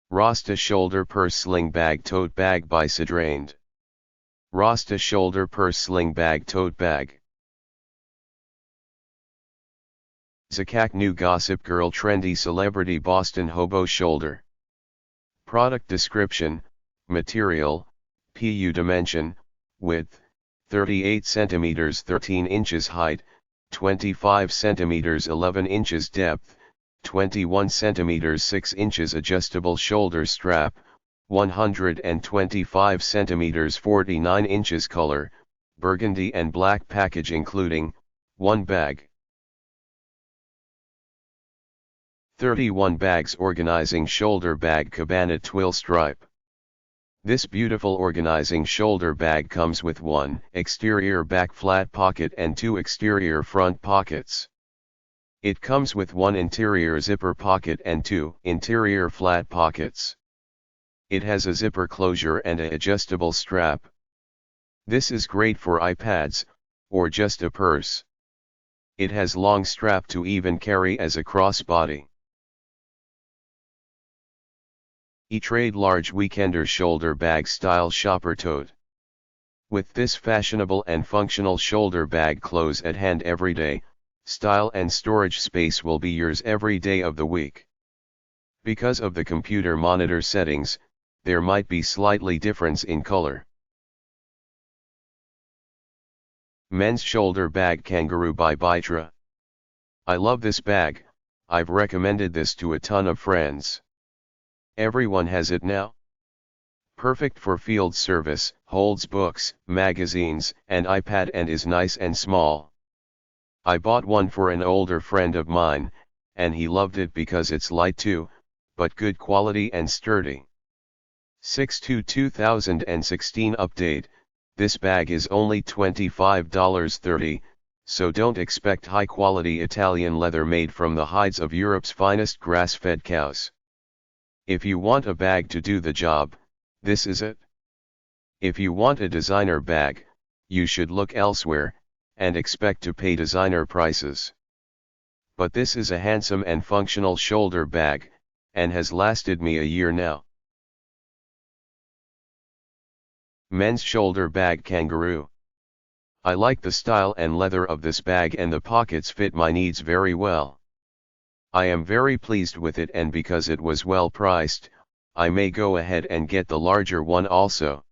Rasta Shoulder Purse Sling Bag Tote Bag by Cydraend. Rasta Shoulder Purse Sling Bag Tote Bag. Zicac New Gossip Girl Trendy Celebrity Boston Hobo Shoulder. Product description: material, PU dimension, width, 38 cm 13 inches height, 25 cm 11 inches depth, 21 cm 6 inches adjustable shoulder strap, 125 cm 49 inches color, burgundy and black package including, 1 bag. 31 bags organizing shoulder bag Cabana Twill stripe. This beautiful organizing shoulder bag comes with 1 exterior back flat pocket and 2 exterior front pockets. It comes with 1 interior zipper pocket and 2 interior flat pockets. It has a zipper closure and an adjustable strap. This is great for iPads, or just a purse. It has long strap to even carry as a crossbody. eTrade Large Weekender Shoulder Bag Style Shopper Tote. With this fashionable and functional shoulder bag, clothes at hand every day, style and storage space will be yours every day of the week. Because of the computer monitor settings, there might be slightly difference in color. Men's Shoulder Bag Kangaroo by Bytra. I love this bag. I've recommended this to a ton of friends. Everyone has it now. Perfect for field service, holds books, magazines, and iPad and is nice and small. I bought one for an older friend of mine, and he loved it because it's light too, but good quality and sturdy. 6/2/2016 update: this bag is only $25.30, so don't expect high quality Italian leather made from the hides of Europe's finest grass-fed cows. If you want a bag to do the job, this is it. If you want a designer bag, you should look elsewhere, and expect to pay designer prices. But this is a handsome and functional shoulder bag, and has lasted me a year now. Men's Shoulder Bag Kangaroo. I like the style and leather of this bag, and the pockets fit my needs very well. I am very pleased with it, and because it was well priced, I may go ahead and get the larger one also.